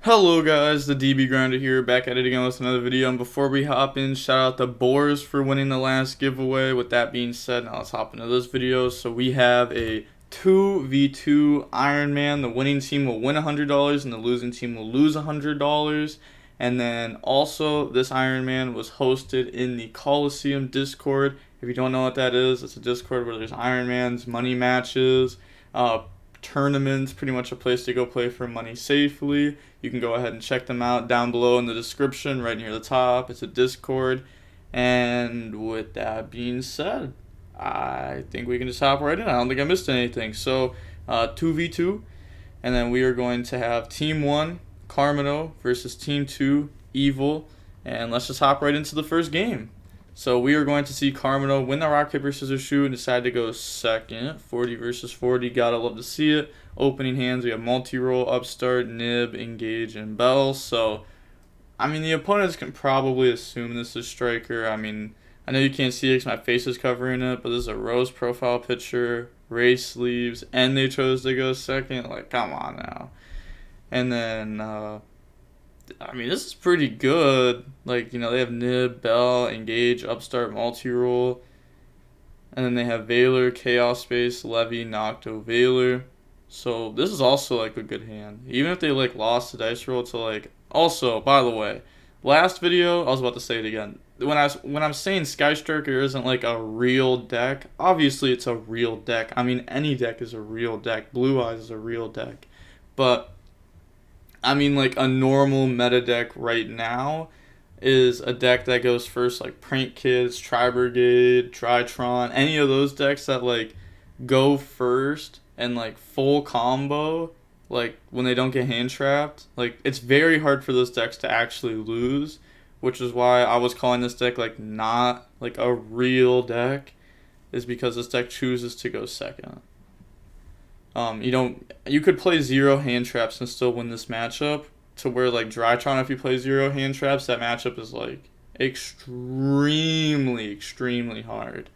Hello guys, the DB Grinder here, back at it again with another video. And before we hop in, shout out the Boars for winning the last giveaway. With that being said, now let's hop into this video. So we have a 2v2 Iron Man. The winning team will win $100 and the losing team will lose $100. And then also, this Iron Man was hosted in the Coliseum Discord. If you don't know what that is, it's a Discord where there's Iron Man's money matches, tournaments, pretty much a place to go play for money safely. You can go ahead and check them out down below in the description, right near the top. It's a Discord. And with that being said, I think we can just hop right in. I don't think I missed anything. So, 2v2. And then we are going to have Team 1, Carmino, versus Team 2, Evil. And let's just hop right into the first game. So we are going to see Carmino win the rock, paper, scissors, shoot and decide to go second. 40 versus 40. Gotta love to see it. Opening hands, we have multi-roll, upstart, nib, engage, and bell. So, I mean, the opponents can probably assume this is striker. I mean, I know you can't see it because my face is covering it, but this is a rose profile picture, race sleeves, and they chose to go second. Like, come on now. And then, I mean, this is pretty good. Like, you know, they have nib, bell, engage, upstart, multi-roll. And then they have Valor, Chaos Space, Levy, Nocto, Valor. So this is also like a good hand. Even if they like lost the dice roll to like. Also, by the way, last video I was about to say it again. When I'm saying Sky Striker isn't like a real deck, obviously it's a real deck. I mean, any deck is a real deck. Blue Eyes is a real deck, but I mean like a normal meta deck right now is a deck that goes first, like Prank Kids, Tri Brigade, Tritron, any of those decks that like go first and like full combo, like when they don't get hand trapped, like it's very hard for those decks to actually lose, which is why I was calling this deck like not like a real deck, is because this deck chooses to go second. You could play 0 hand traps and still win this matchup, to where like Drytron, if you play 0 hand traps, that matchup is like extremely hard.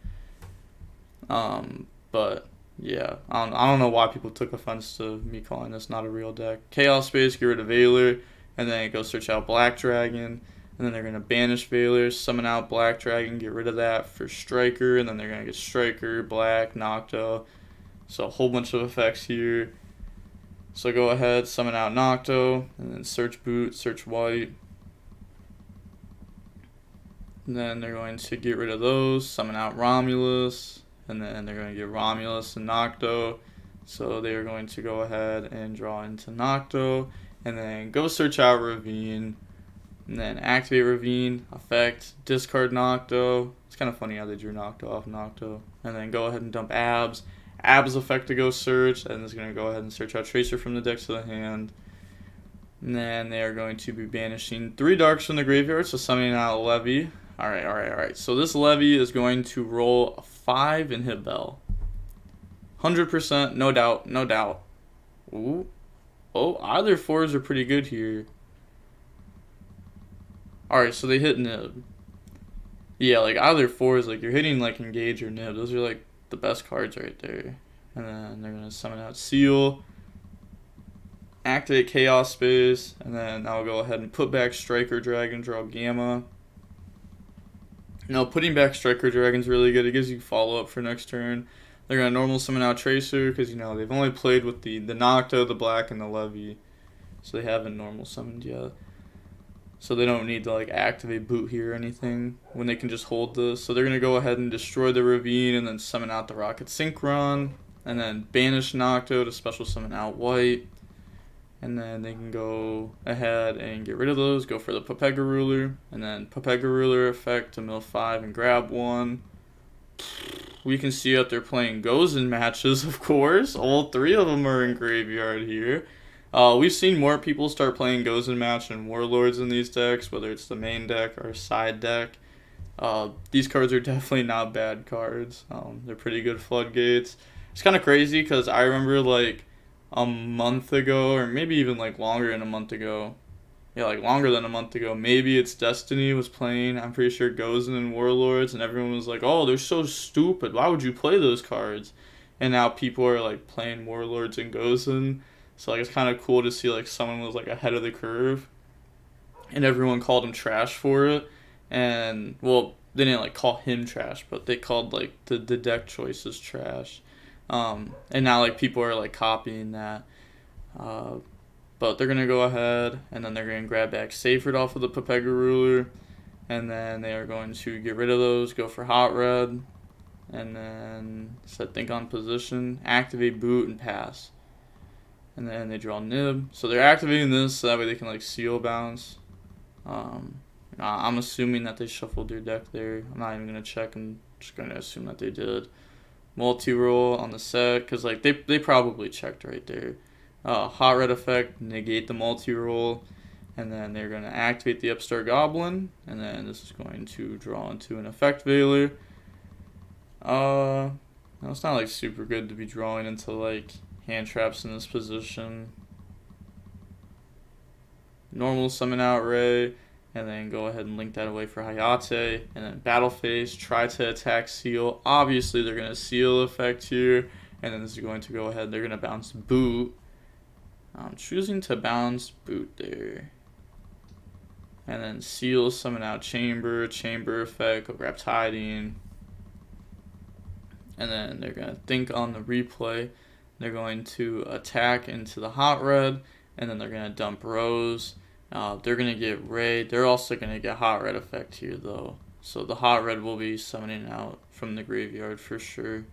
But yeah, I don't know why people took offense to me calling this not a real deck. Chaos Space, get rid of Valor, and then go search out Black Dragon, and then they're going to banish Valor, summon out Black Dragon, get rid of that for Striker, and then they're going to get Striker, Black, Nocto. So a whole bunch of effects here. So go ahead, summon out Nocto, and then search Boot, search White. And then they're going to get rid of those, summon out Romulus, and then they're going to get Romulus and Nocto. So they are going to go ahead and draw into Nocto, and then go search out Ravine, and then activate Ravine, effect, discard Nocto. It's kind of funny how they drew Nocto off Nocto. And then go ahead and dump Abs. Abs effect to go search, and it's going to go ahead and search out Tracer from the deck to the hand. And then they are going to be banishing 3 darks from the graveyard, so summoning out Levy. Alright. So this Levy is going to roll a 5 and hit Bell. 100%, no doubt. Ooh. Oh, either 4s are pretty good here. Alright, so they hit Nib. Yeah, like either 4s, like you're hitting like Engage or Nib. Those are like the best cards right there. And then they're going to summon out Seal, activate Chaos Space, and then I'll go ahead and put back Striker Dragon, draw Gamma. Now, putting back Striker Dragon's really good. It gives you follow-up for next turn. They're going to normal summon out Tracer, because, you know, they've only played with the Nocto, the Black, and the Levy. So they haven't normal summoned yet. So they don't need to like activate Boot here or anything when they can just hold this. So they're going to go ahead and destroy the Ravine and then summon out the Rocket Synchron. And then banish Nocto to special summon out White. And then they can go ahead and get rid of those. Go for the Papega Ruler. And then Papega Ruler effect to mill 5 and grab 1. We can see that they're playing Gozen matches, of course. All 3 of them are in graveyard here. We've seen more people start playing Gozen Match and Warlords in these decks, whether it's the main deck or side deck. These cards are definitely not bad cards. They're pretty good floodgates. It's kind of crazy because I remember like a month ago, or maybe even like longer than a month ago. Yeah, like longer than a month ago. Maybe it's Destiny was playing, I'm pretty sure, Gozen and Warlords, and everyone was like, oh, they're so stupid. Why would you play those cards? And now people are like playing Warlords and Gozen. So like it's kind of cool to see like someone was like ahead of the curve, and everyone called him trash for it. And well, they didn't like call him trash, but they called like the deck choices trash. And now like people are like copying that. But they're gonna go ahead and then they're gonna grab back Safred off of the Pepega ruler, and then they are going to get rid of those, go for hot red, and then set think on position, activate boot, and pass. And then they draw nib. So they're activating this so that way they can like seal bounce. I'm assuming that they shuffled their deck there. I'm not even gonna check. I'm just gonna assume that they did. Multi-roll on the set, because like they probably checked right there. Hot red effect, negate the multi-roll, and then they're going to activate the Upstart Goblin, and then this is going to draw into an effect Veiler. No, it's not like super good to be drawing into like hand traps in this position. Normal summon out Ray, and then go ahead and link that away for Hayate, and then battle phase, try to attack seal. Obviously they're going to seal effect here, and then this is going to go ahead, they're going to bounce boot. I'm choosing to bounce boot there. And then seal, summon out chamber effect, go grab tiding. And then they're going to think on the replay. They're going to attack into the hot red, and then they're going to dump Rose. They're going to get Ray. They're also going to get hot red effect here though. So the hot red will be summoning out from the graveyard for sure.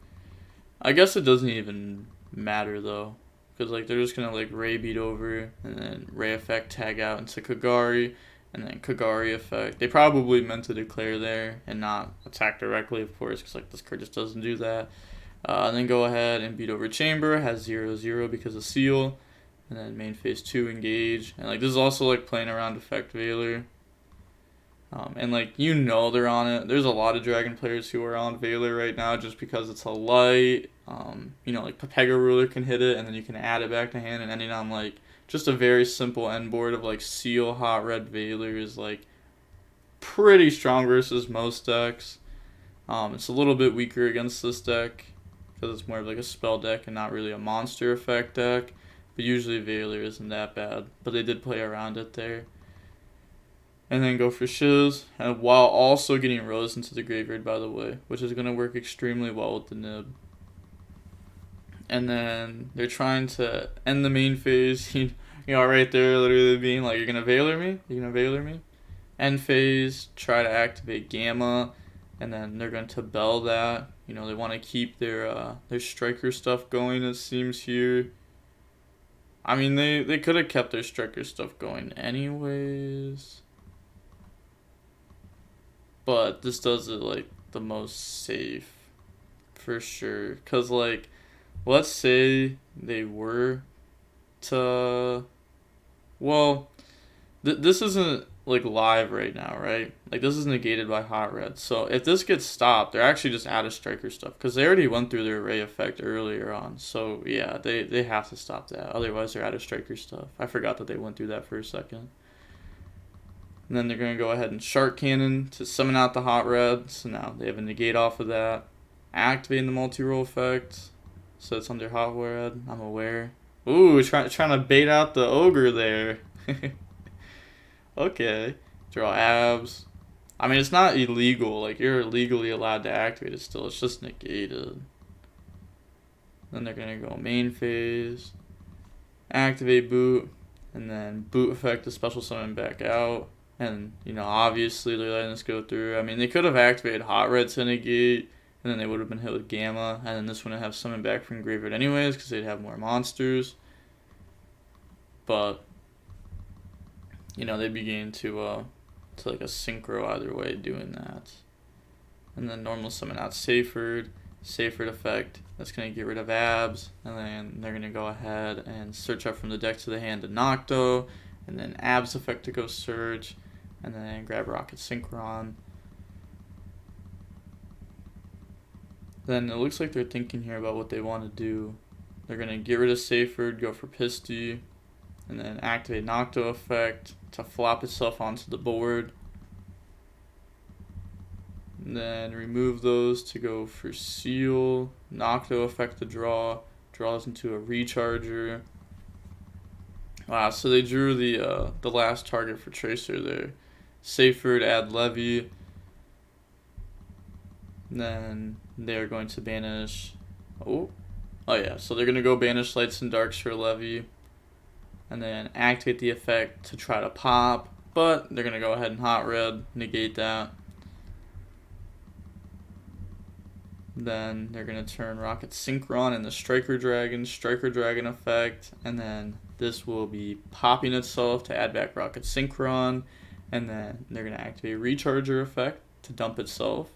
I guess it doesn't even matter though, because like they're just gonna like Ray beat over, and then Ray effect tag out into Kagari, and then Kagari effect. They probably meant to declare there and not attack directly, of course, because like this card just doesn't do that. And then go ahead and beat over Chamber, has 0/0 because of seal, and then main phase 2 engage, and like this is also like playing around effect Veiler. And like they're on it. There's a lot of Dragon players who are on Veiler right now just because it's a light. Like Pepega ruler can hit it, and then you can add it back to hand, and ending on like just a very simple end board of like seal hot red Veiler is like pretty strong versus most decks. It's a little bit weaker against this deck because it's more of like a spell deck and not really a monster effect deck. But usually Veiler isn't that bad, but they did play around it there. And then go for Shiz, and while also getting Rose into the graveyard, by the way, which is going to work extremely well with the nib. And then they're trying to end the main phase, right there, literally being like, you're going to Veiler me? You're going to Veiler me? End phase, try to activate Gamma, and then they're going to Bell that. They want to keep their striker stuff going, it seems here. I mean, they could have kept their striker stuff going anyways. But this does it like the most safe for sure, because like let's say they were to this isn't like live right now, right? Like this is negated by hot red, so if this gets stopped, they're actually just out of striker stuff because they already went through their array effect earlier on. So yeah, they have to stop that, otherwise they're out of striker stuff. I forgot that they went through that for a second. And then they're going to go ahead and Shark Cannon to summon out the hot red. So now they have a negate off of that. Activating the multi-roll effect. So it's under hot red. I'm aware. Ooh, trying to bait out the ogre there. Okay. Draw abs. I mean, it's not illegal. Like, you're legally allowed to activate it still. It's just negated. Then they're going to go main phase. Activate boot. And then boot effect to special summon back out. And, obviously they're letting this go through. I mean, they could have activated hot red to negate, and then they would have been hit with gamma, and then this one would have summoned back from graveyard anyways, because they'd have more monsters. But, they began to like a synchro either way doing that. And then normal summon out Safred effect. That's going to get rid of abs, and then they're going to go ahead and search up from the deck to the hand to Nocto, and then abs effect to go search, and then grab Rocket Synchron. Then it looks like they're thinking here about what they want to do. They're going to get rid of Safred, go for Pisty, and then activate Nocto effect to flop itself onto the board. And then remove those to go for Seal, Nocto effect to draws into a Recharger. Wow, so they drew the last target for Tracer there. Seyfried, add Levy. Then they're going to banish. Oh yeah, so they're going to go banish Lights and Darks for Levy. And then activate the effect to try to pop. But they're going to go ahead and Hot Red, negate that. Then they're going to turn Rocket Synchron and the Striker Dragon effect. And then this will be popping itself to add back Rocket Synchron. And then they're going to activate Recharger effect to dump itself.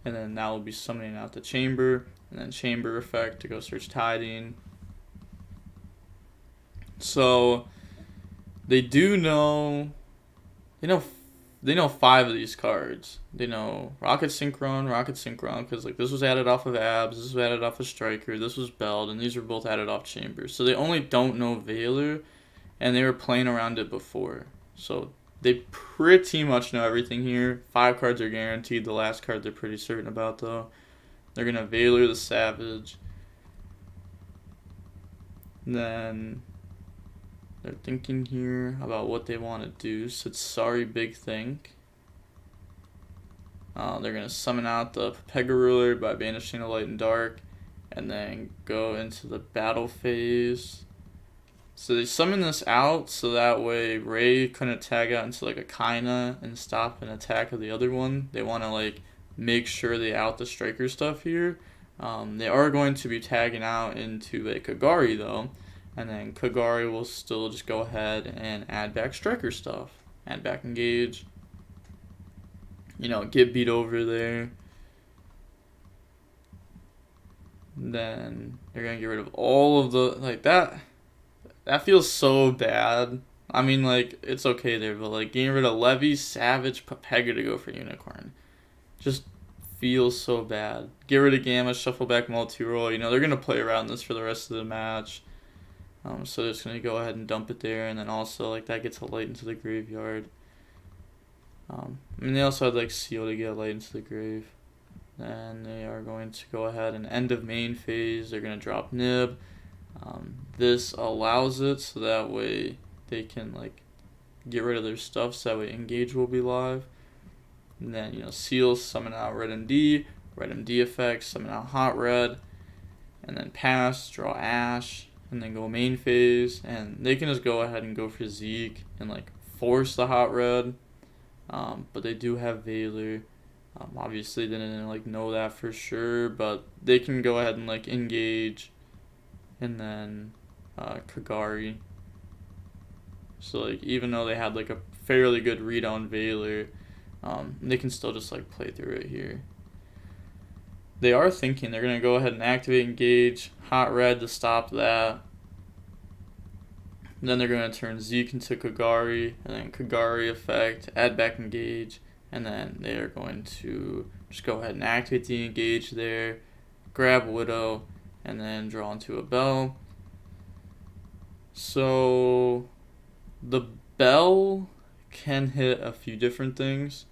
And then that will be summoning out the Chamber. And then Chamber effect to go search Tiding. So they do know, they know 5 of these cards. They know Rocket Synchron, because like this was added off of Abs, this was added off of Striker, this was Beld, and these were both added off Chamber. So they only don't know Veiler, and they were playing around it before. So they pretty much know everything here. 5 cards are guaranteed. The last card they're pretty certain about though. They're gonna Veiler the Savage. Then they're thinking here about what they want to do. So it's Sorry Big Think. They're going to summon out the Pega Ruler by banishing a Light and Dark. And then go into the battle phase. So they summon this out so that way Ray couldn't tag out into like a Kaina and stop an attack of the other one. They want to like make sure they out the Striker stuff here. They are going to be tagging out into a Kagari though. And then Kagari will still just go ahead and add back Striker stuff. Add back Engage. You know, get beat over there. Then they're going to get rid of all of the, like that feels so bad. I mean, like, it's okay there, but like getting rid of Levy, Savage, Pega to go for Unicorn. Just feels so bad. Get rid of Gamma, shuffle back Multi-Roll. You know, they're going to play around this for the rest of the match. So they're just going to go ahead and dump it there, and then also, like, that gets a Light into the graveyard. I mean, they also had, like, Seal to get a Light into the grave. Then they are going to go ahead and end of main phase. They're going to drop Nib. This allows it, so that way they can, like, get rid of their stuff, so that way Engage will be live. And then, you know, Seal, summon out Red MD effect, summon out Hot Red, and then pass, draw Ash, and then go main phase, and they can just go ahead and go for Zeke and like force the Hot Red, but they do have Veiler. Obviously they didn't like know that for sure, but they can go ahead and like engage, and then Kagari. So like even though they had like a fairly good read on Veiler, they can still just like play through it here. They are thinking they're going to go ahead and activate Engage, Hot Red to stop that. And then they're going to turn Zeke into Kagari, and then Kagari effect, add back Engage, and then they are going to just go ahead and activate the Engage there, grab Widow, and then draw into a Bell. So the Bell can hit a few different things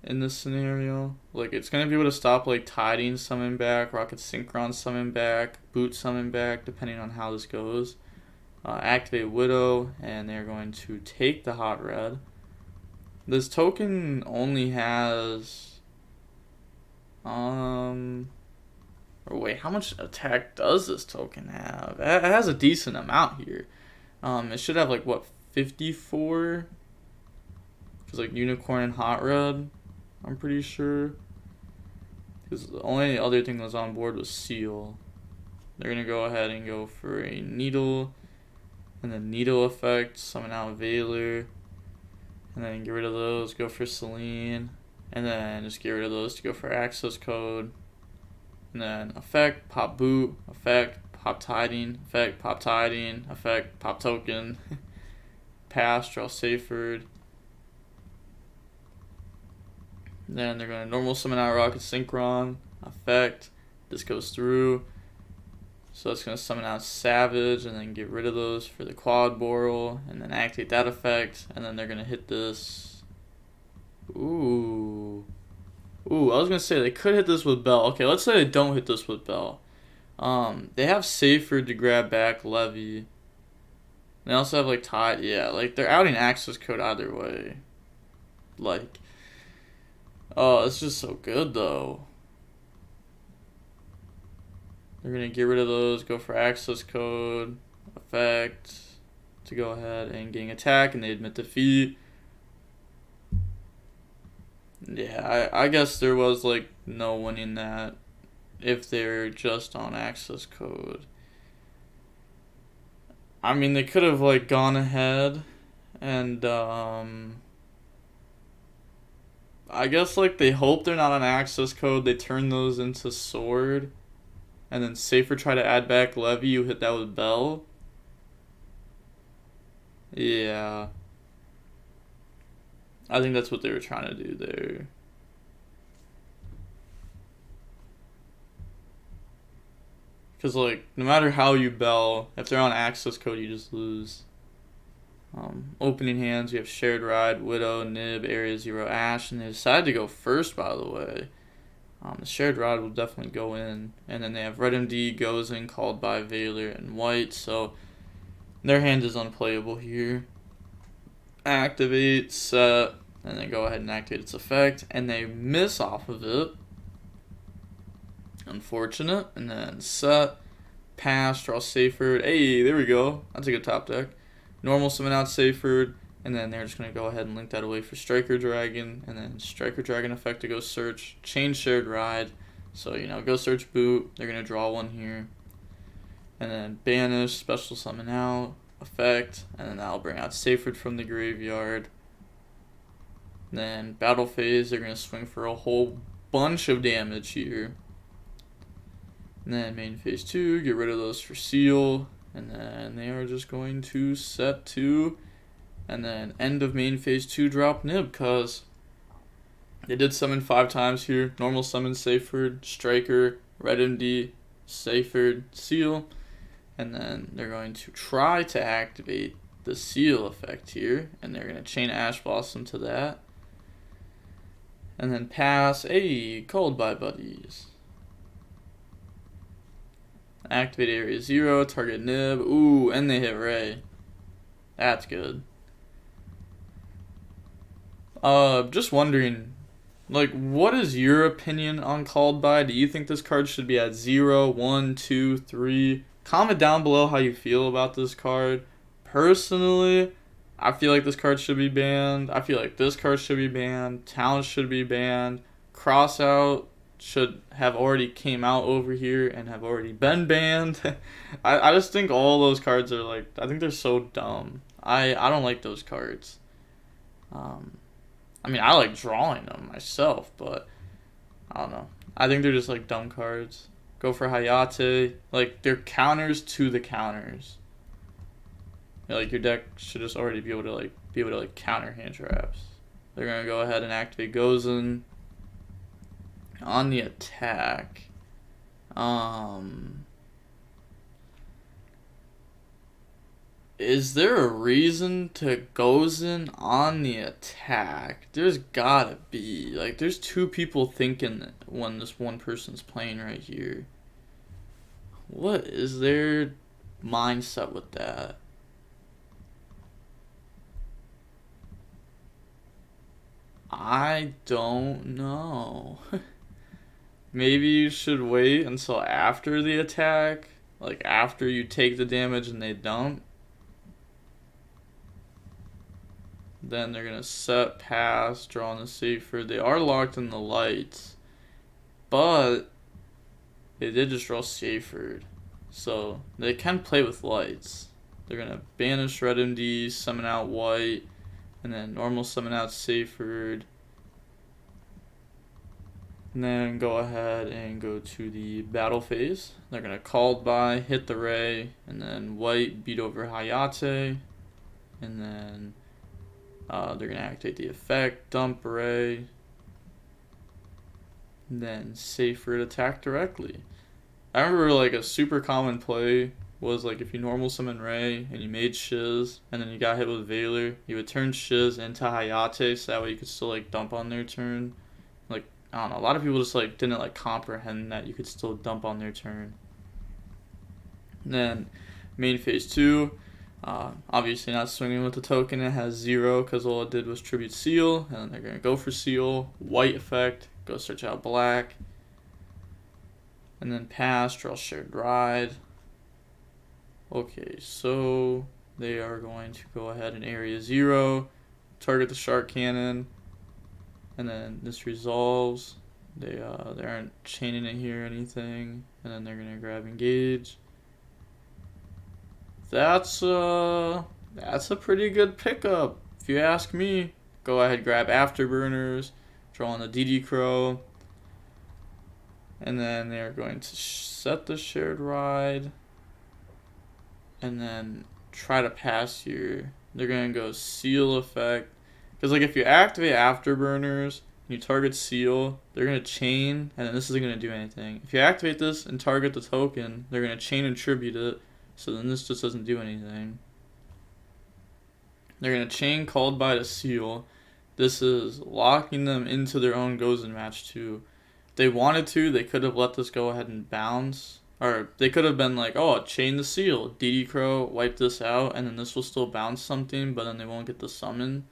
in this scenario. Like, it's going to be able to stop, like, Tiding summon back, Rocket Synchron summon back, Boot summon back, depending on how this goes. Activate Widow, and they're going to take the Hot Red. This token only has... or wait, how much attack does this token have? It has a decent amount here. It should have, like, what, 54? Because, like, Unicorn and Hot Red, I'm pretty sure. Because the only other thing that was on board was Seal. They're going to go ahead and go for a Needle. And then Needle effect, summon out Veiler. And then get rid of those, go for Selene. And then just get rid of those to go for Access Code. And then effect, pop Boot, effect, pop Tiding, effect, pop Tiding, effect, pop Token. Pass, draw Seyfried. Then they're going to normal summon out Rocket Synchron, effect, this goes through. So it's going to summon out Savage and then get rid of those for the Quad Boral and then activate that effect. And then they're going to hit this. Ooh, I was going to say they could hit this with Bell. Okay, let's say they don't hit this with Bell. They have Seyfried to grab back Levy. They also have like Tide. Yeah, like they're outing access code either way. Like, oh, it's just so good though. They're gonna get rid of those, go for access code, effect, to go ahead and gain attack, and they admit defeat. Yeah, I guess there was like no winning that if they're just on access code. I mean, they could have like gone ahead and I guess like they hope they're not on access code. They turn those into sword, and then safer try to add back levy. You hit that with bell. Yeah, I think that's what they were trying to do there. Because, like, no matter how you bell, if they're on access code, you just lose. Opening hands, we have Shared Ride, Widow, Nib, Area 0, Ash, and they decided to go first, by the way. The Shared Ride will definitely go in. And then they have Red MD goes in, called by Valor and White, so their hand is unplayable here. Activate, set, and then go ahead and activate its effect, and they miss off of it. Unfortunate. And then set, pass, draw Saferd. Hey, there we go. That's a good top deck. Normal summon out Saferd, and then they're just going to go ahead and link that away for Striker Dragon, and then Striker Dragon effect to go search, change Shared Ride. So, you know, go search boot. They're going to draw one here. And then banish, special summon out, effect, and then that'll bring out Saferd from the graveyard. And then battle phase, they're going to swing for a whole bunch of damage here. And then main phase 2, get rid of those for seal. And then they are just going to set 2. And then end of main phase 2, drop Nib, because they did summon 5 times here. Normal summon Saferd, Striker, Red MD, Saferd, seal. And then they're going to try to activate the seal effect here. And they're going to chain Ash Blossom to that. And then pass, called by buddies. Activate Area 0, target Nib. Ooh, and they hit Ray. That's good. Just wondering, like, what is your opinion on Called By? Do you think this card should be at 0, 1, 2, 3? Comment down below how you feel about this card. Personally, I feel like this card should be banned. I feel like this card should be banned. Talent should be banned. Crossout should have already came out over here and have already been banned. I just think all those cards are like, I think they're so dumb. I don't like those cards. I mean, I like drawing them myself, but I don't know. I think they're just like dumb cards. Go for Hayate. Like, they're counters to the counters. You know, like, your deck should just already be able to counter hand traps. They're gonna go ahead and activate Gozen. On the attack, is there a reason to Gozen on the attack? There's gotta be. Like, there's 2 people thinking when this one person's playing right here. What is their mindset with that? I don't know. Maybe you should wait until after the attack, like after you take the damage and they dump. Then they're gonna set, pass, draw on the safer. They are locked in the lights, but they did just draw Saferd, so they can play with lights. They're gonna banish Red MD, summon out White, and then normal summon out Saferd. And then go ahead and go to the battle phase. They're going to Called By, hit the Ray, and then White beat over Hayate. And then they're going to activate the effect, dump Ray. And then Saferd attack directly. I remember like a super common play was like if you normal summon Ray and you made Shiz and then you got hit with Valor, you would turn Shiz into Hayate so that way you could still like dump on their turn. Like, I don't know, a lot of people just like didn't like comprehend that you could still dump on their turn. And then main phase 2, Obviously not swinging with the token, it has 0 because all it did was tribute seal, and then they're going to go for seal, white effect, go search out black, and then pass, draw shared ride. Okay, so they are going to go ahead and area 0, target the shark cannon, and then this resolves. They aren't chaining it here or anything, and then they're going to grab engage. That's a pretty good pickup, if you ask me. Go ahead, grab afterburners, draw on the dotKuro, and then they're going to set the shared ride, and then try to pass here. They're going to go seal effect, because like if you activate afterburners and you target seal, they're going to chain, and then this isn't going to do anything. If you activate this and target the token, they're going to chain and tribute it. So then this just doesn't do anything. They're going to chain called by the seal. This is locking them into their own Gozen match too. If they wanted to, they could have let this go ahead and bounce. Or they could have been like, oh, chain the seal, dotKuro, wipe this out, and then this will still bounce something, but then they won't get the summon.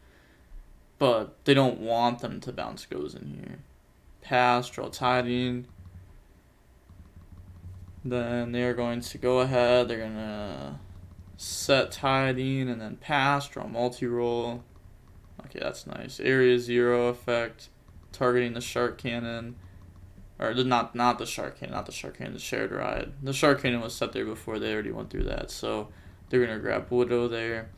But they don't want them to bounce Gozen here. Pass, draw tiding. Then they're going to go ahead, they're going to set tiding and then pass, draw multi-roll. Okay, that's nice. Area 0 effect, targeting the shark cannon. Or not the shark cannon, the shared ride. The shark cannon was set there before, they already went through that. So they're going to grab Widow there.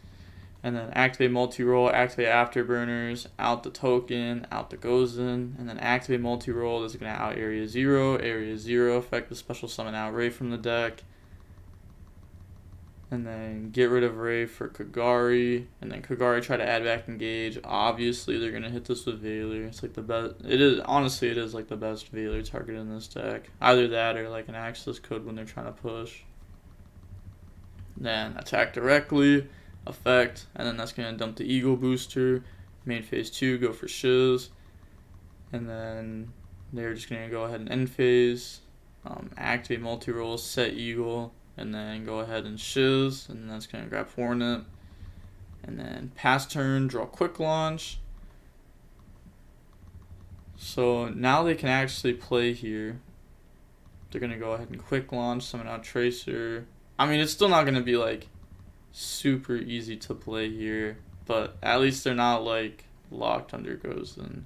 And then activate multi-roll, activate afterburners, out the token, out the Gozen, and then activate multi-roll. This is going to out area 0, affect the special summon out Ray from the deck. And then get rid of Ray for Kagari, and then Kagari try to add back engage. Obviously they're going to hit this with Valor. It's like the best, honestly it is like the best Valor target in this deck. Either that or like an access code when they're trying to push. Then attack directly. Effect, and then that's going to dump the Eagle booster. Main phase 2, go for shiz, and then they're just going to go ahead and end phase, activate multi-roll, set Eagle, and then go ahead and shiz, and then that's going to grab Hornet, and then pass turn, draw quick launch. So now they can actually play here. They're going to go ahead and quick launch, summon out Tracer. I mean, it's still not going to be like super easy to play here, but at least they're not like locked under Gozen.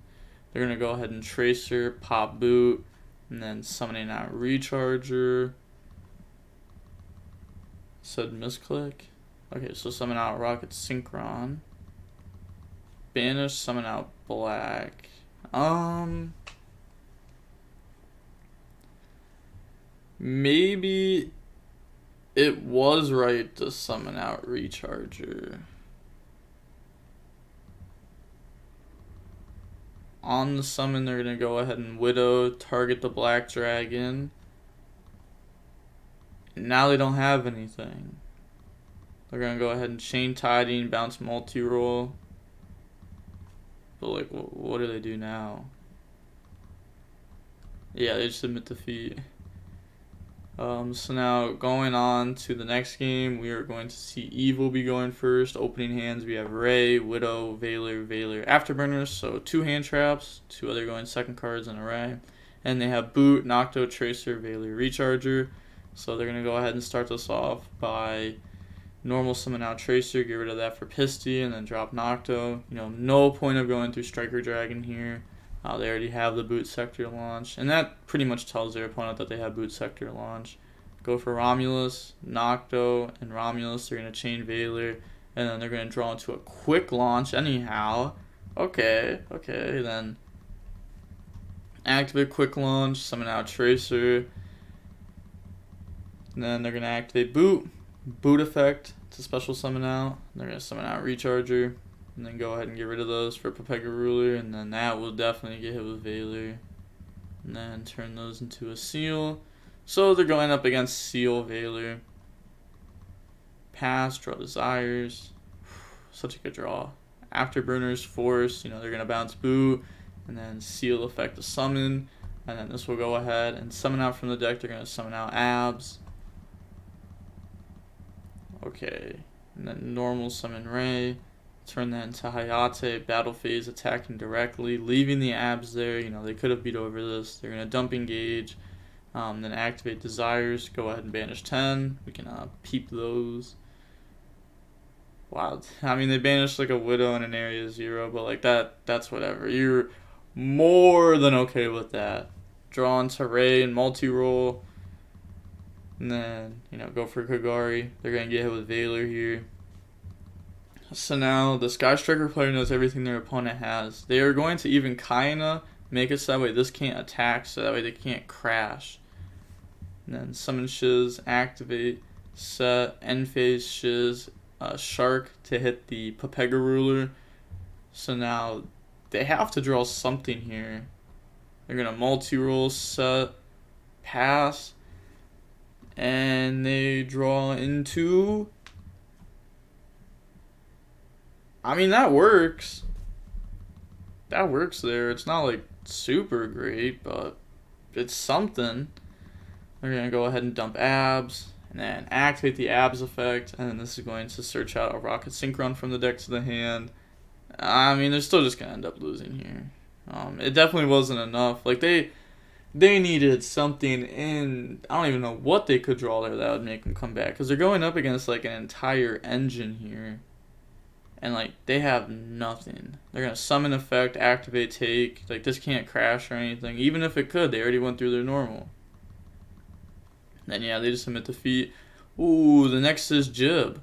They're gonna go ahead and Tracer, pop boot, and then summoning out Recharger. Said misclick. Okay, so summon out Rocket Synchron. Banish, summon out black. Maybe it was right to summon out Recharger. On the summon, they're going to go ahead and Widow, target the black dragon. And now they don't have anything. They're going to go ahead and chain tiding, bounce multi-roll. But like, what do they do now? Yeah, they just submit defeat. So now going on to the next game, we are going to see Evil be going first. Opening hands, we have Ray, Widow, Valor, Afterburners. So 2 hand traps, 2 other going second cards in a Ray. And they have Boot, Nocto, Tracer, Valor, Recharger. So they're going to go ahead and start this off by normal summon out Tracer, get rid of that for Pisty, and then drop Nocto. You know, no point of going through Striker Dragon here. They already have the boot sector launch, and that pretty much tells their opponent that they have boot sector launch. Go for Romulus, Nocto, and Romulus. They're going to chain Valor, and then they're going to draw into a quick launch anyhow. Okay, then activate quick launch, summon out Tracer, and then they're going to activate boot effect to special summon out. They're going to summon out Recharger. And then go ahead and get rid of those for Pepega Ruler, and then that will definitely get hit with Valor. And then turn those into a Seal. So they're going up against Seal, Valor. Pass, draw Desires. Such a good draw. Afterburners, Force, you know, they're going to bounce Boot, and then Seal effect to summon. And then this will go ahead and summon out from the deck. They're going to summon out Abs. Okay. and then normal summon Ray, turn that into Hayate, battle phase, attacking directly, leaving the abs there. You know, they could have beat over this. They're going to dump engage, then activate desires, go ahead and banish 10. We can peep those. Wow, I mean, they banished like a Widow in an area 0, but like that's whatever. You're more than okay with that. Draw into Ray and multi-roll. And then, you know, go for Kagari. They're going to get hit with Valor here. So now the Sky Striker player knows everything their opponent has. They are going to even kinda make it so that way this can't attack, so that way they can't crash. And then summon Shiz, activate, set, end phase Shiz, Shark to hit the Pepega Ruler. So now they have to draw something here. They're going to multi-roll, set, pass, and they draw into... I mean, that works. That works there. It's not like super great, but it's something. We're going to go ahead and dump abs, and then activate the abs effect, and then this is going to search out a Rocket Synchron from the deck to the hand. I mean, they're still just going to end up losing here. It definitely wasn't enough. Like, they needed something in... I don't even know what they could draw there that would make them come back, because they're going up against, like, an entire engine here. And, like, they have nothing. They're going to summon effect, activate, take. Like, this can't crash or anything. Even if it could, they already went through their normal. Then, yeah, they just submit defeat. Ooh, the next is Jib.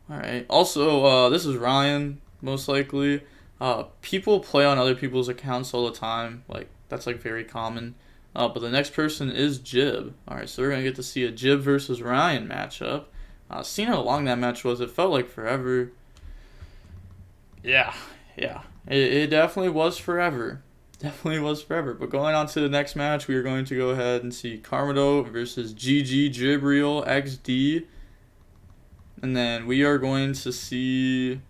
Alright. Also, this is Ryan, most likely. People play on other people's accounts all the time. Like, that's, like, very common. But the next person is Jib. Alright, so we're going to get to see a Jib versus Ryan matchup. Seeing how long that match was, it felt like forever. Yeah. It definitely was forever. But going on to the next match, we are going to go ahead and see Karmado versus GG XD. And then we are going to see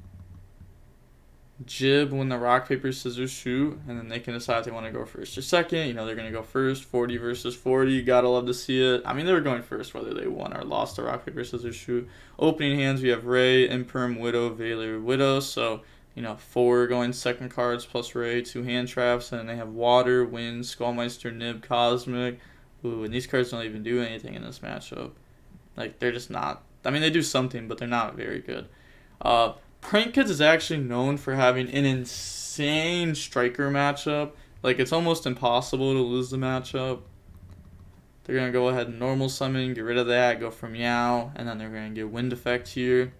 Jib win the rock, paper, scissors, shoot. And then they can decide if they want to go first or second. You know, they're going to go first. 40 versus 40. Gotta love to see it. I mean, they were going first whether they won or lost the rock, paper, scissors, shoot. Opening hands, we have Ray, Imperm, Widow, Valor, Widow. So... you know, 4 going second cards plus Ray, 2 hand traps, and then they have Water, Wind, Skullmeister, Nib, Cosmic. Ooh, and these cards don't even do anything in this matchup. Like, they're just not... I mean, they do something, but they're not very good. Prank Kids is actually known for having an insane striker matchup. Like, it's almost impossible to lose the matchup. They're going to go ahead and normal summon, get rid of that, go for Meow, and then they're going to get Wind Effect here.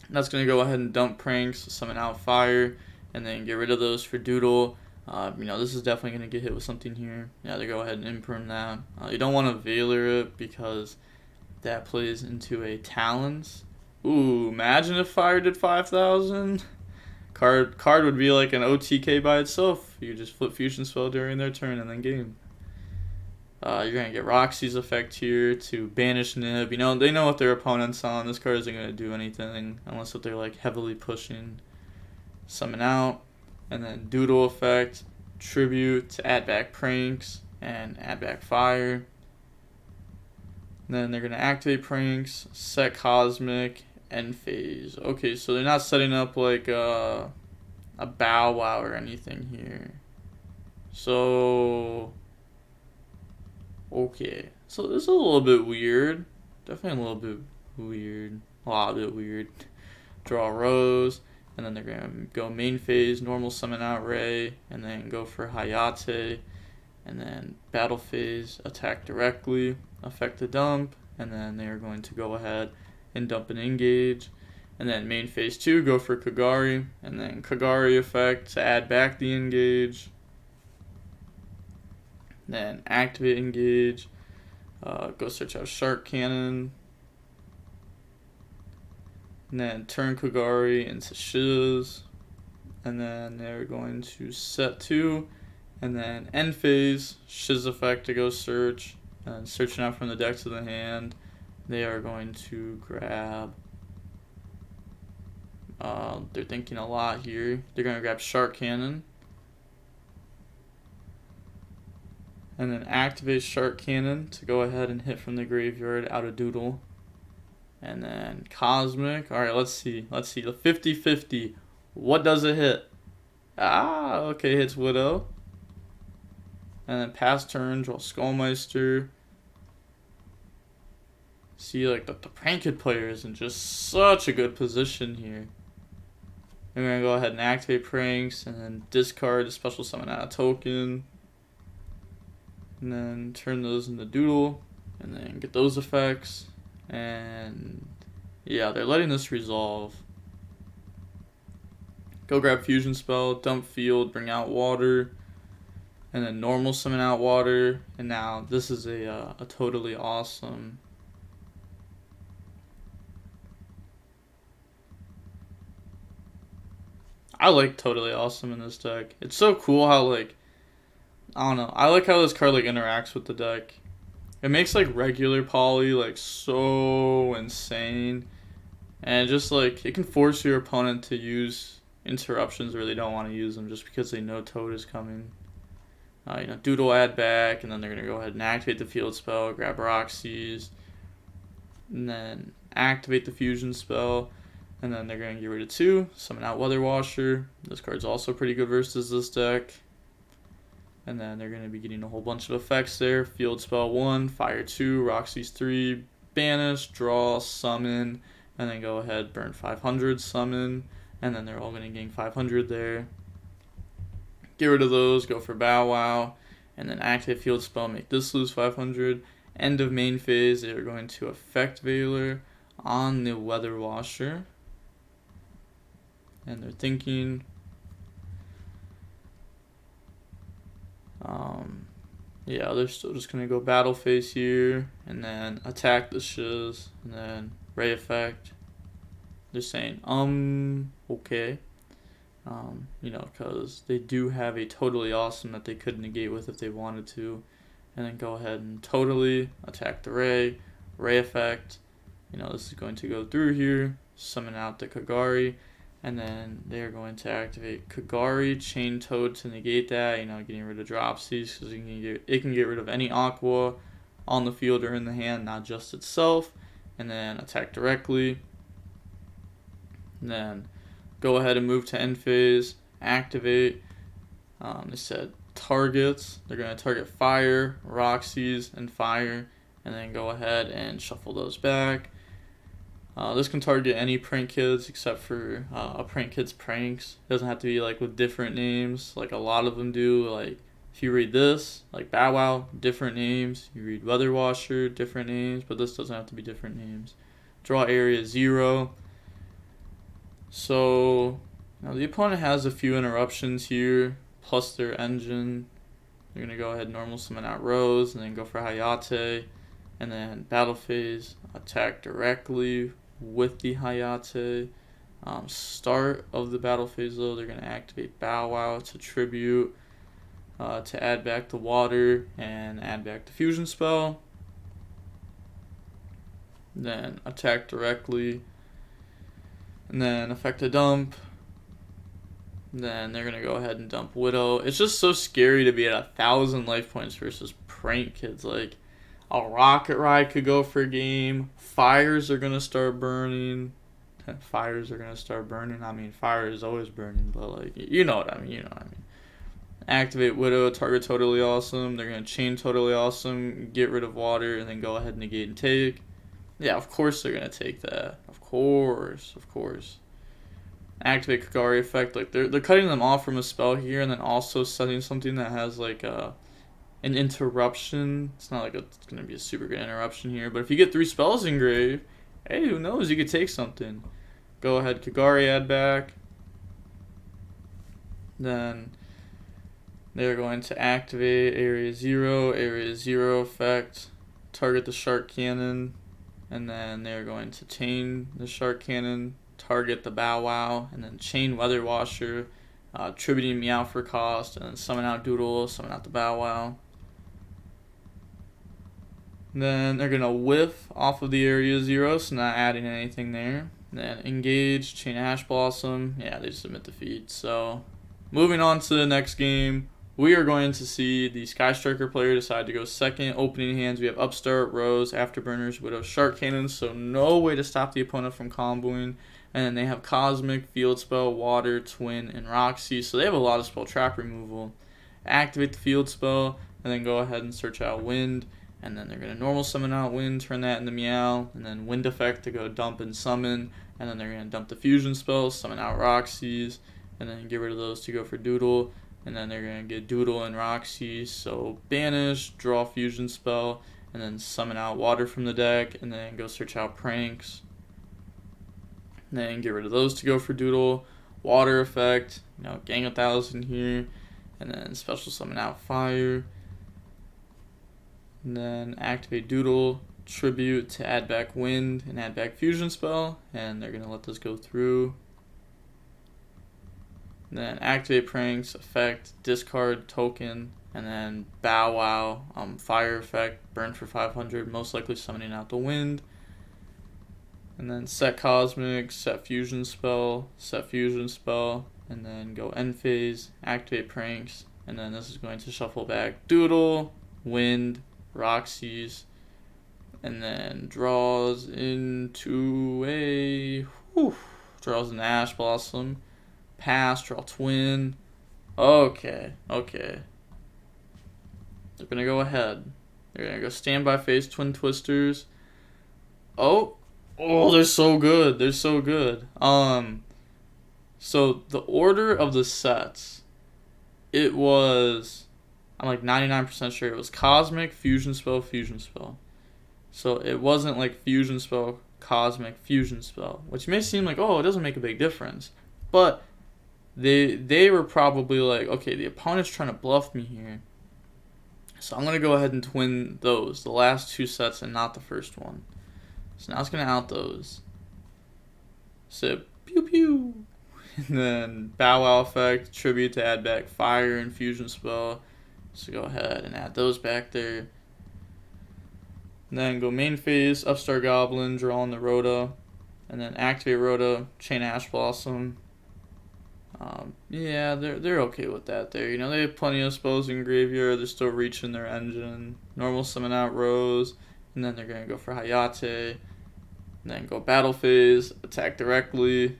That's going to go ahead and dump Pranks, summon out Fire, and then get rid of those for Doodle. You know, this is definitely going to get hit with something here. Yeah, they go ahead and imperm that. You don't want to Valor it because that plays into a Talons. Ooh, imagine if Fire did 5,000. Card would be like an OTK by itself. You just flip Fusion Spell during their turn and then game. You're going to get Roxy's effect here to banish Nib. You know, they know what their opponent's on. This card isn't going to do anything unless if they're like heavily pushing. Summon out. And then Doodle effect, Tribute to add back Pranks and add back Fire. And then they're going to activate Pranks, set Cosmic, end phase. Okay, so they're not setting up like a Bow Wow or anything here. So... okay, so this is a little bit weird. Definitely a little bit weird. A lot bit weird. Draw Rose, and then they're going to go main phase, normal summon out Ray, and then go for Hayate, and then battle phase, attack directly, affect the dump, and then they're going to go ahead and dump an engage. And then main phase 2, go for Kagari, and then Kagari effect to add back the engage. Then activate engage, go search out Shark Cannon, and then turn Kagari into Shiz, and then they're going to set 2, and then end phase, Shiz effect to go search, and searching out from the deck to the hand, they are going to grab, they're thinking a lot here, they're going to grab Shark Cannon, and then activate Shark Cannon to go ahead and hit from the graveyard out of Doodle. And then Cosmic. Alright, let's see. The 50-50. What does it hit? Ah, okay, hits Widow. And then pass turn, draw Skullmeister. See, like, the Prank Kid player is in just such a good position here. I'm going to go ahead and activate Pranks, and then discard a special summon out a token. And then turn those into Doodle, and then get those effects. And yeah, they're letting this resolve. Go grab Fusion Spell, dump field, bring out water, and then normal summon out water. And now this is a totally awesome. I like totally awesome in this deck. It's so cool how, like, I don't know. I like how this card like interacts with the deck. It makes like regular poly like so insane, and just like it can force your opponent to use interruptions where they don't want to use them just because they know Toad is coming. You know, Doodle add back, and then they're gonna go ahead and activate the field spell, grab Roxy's, and then activate the fusion spell, and then they're gonna get rid of 2, summon out Weather Washer. This card's also pretty good versus this deck. And then they're going to be getting a whole bunch of effects there. Field Spell 1, Fire 2, Roxy's 3, Banish, Draw, Summon, and then go ahead, burn 500, Summon, and then they're all going to gain 500 there. Get rid of those, go for Bow Wow, and then activate Field Spell, make this lose 500. End of main phase, they're going to effect Veiler on the Weather Washer. And they're thinking... yeah, they're still just gonna go battle phase here, and then attack the shiz, and then ray effect. They're saying okay, you know, because they do have a totally awesome that they could negate with if they wanted to, and then go ahead and totally attack the ray effect. You know, this is going to go through here, summon out the Kagari. And then they're going to activate Kagari, Chain Toad to negate that, you know, getting rid of Dropsies, because it can get rid of any Aqua on the field or in the hand, not just itself. And then attack directly. And then go ahead and move to end phase, activate. They said targets. They're going to target Fire, Roxy's, and Fire. And then go ahead and shuffle those back. This can target any prank kids except for a prank kid's pranks. It doesn't have to be like with different names like a lot of them do. Like if you read this, like Bow Wow, different names. You read Weather Washer, different names, but this doesn't have to be different names. Draw area 0. So now the opponent has a few interruptions here, plus their engine. They're gonna go ahead and normal summon out Rose, and then go for Hayate, and then battle phase, attack directly with the Hayate. Start of the battle phase though, they're going to activate Bow Wow to tribute, to add back the water and add back the fusion spell. Then attack directly, and then effect a dump. Then they're going to go ahead and dump Widow. It's just so scary to be at 1,000 life points versus prank kids. Like, a Rocket Ride could go for a game. Fires are going to start burning. I mean, fire is always burning, but, like, you know what I mean. Activate Widow, target totally awesome. They're going to chain totally awesome, get rid of water, and then go ahead and negate and take. Yeah, of course they're going to take that. Of course. Activate Kagari effect. Like, they're cutting them off from a spell here, and then also setting something that has, like, an interruption. It's not like it's going to be a super good interruption here, but if you get 3 spells engraved, hey, who knows, you could take something. Go ahead, Kagari add back. Then they're going to activate area 0 effect, target the shark cannon, and then they're going to chain the shark cannon, target the Bow Wow, and then chain Weather Washer, tributing Meow for cost, and then summon out Doodle, summon out the Bow Wow. Then they're going to whiff off of the area 0, so not adding anything there. Then engage, chain Ash Blossom. Yeah, they submit defeat. So moving on to the next game, we are going to see the Sky Striker player decide to go second. Opening hands, we have Upstart, Rose, Afterburners, Widow, Shark Cannon, so no way to stop the opponent from comboing. And then they have Cosmic, Field Spell, Water, Twin, and Roxy, so they have a lot of spell trap removal. Activate the Field Spell, and then go ahead and search out Wind, and then they're going to normal summon out Wind, turn that into Meow, and then Wind Effect to go dump and summon, and then they're going to dump the Fusion Spells, summon out Roxy's, and then get rid of those to go for Doodle. And then they're going to get Doodle and Roxy, so banish, draw Fusion Spell, and then summon out Water from the deck, and then go search out Pranks. And then get rid of those to go for Doodle. Water Effect, Gang 1000 here, and then special summon out Fire. And then activate Doodle, Tribute to add back Wind, and add back Fusion Spell, and they're going to let this go through. Then activate Pranks, effect, discard token, and then Bow Wow, fire effect, burn for 500, most likely summoning out the Wind. And then set Cosmic, set Fusion Spell, and then go end phase, activate Pranks, and then this is going to shuffle back Doodle, Wind, Roxy's, and then draws into draws an Ash Blossom. Pass, draw Twin. Okay. They're gonna go ahead. They're gonna go standby phase Twin Twisters. Oh, they're so good. So the order of the sets, it was, I'm like 99% sure it was Cosmic, Fusion Spell. So it wasn't like Fusion Spell, Cosmic, Fusion Spell, which may seem like, it doesn't make a big difference, but they were probably like, okay, the opponent's trying to bluff me here, so I'm going to go ahead and twin those, the last two sets and not the first one. So now it's going to out those. So, pew pew. And then Bow Wow effect, Tribute to add back Fire and Fusion Spell. So go ahead and add those back there. And then go main phase, Upstart Goblin, draw on the Rhoda. And then activate Rhoda, chain Ash Blossom. Yeah, they're okay with that there. They have plenty of spells in graveyard. They're still reaching their engine. Normal summon out Rose, and then they're going to go for Hayate. And then go battle phase, attack directly,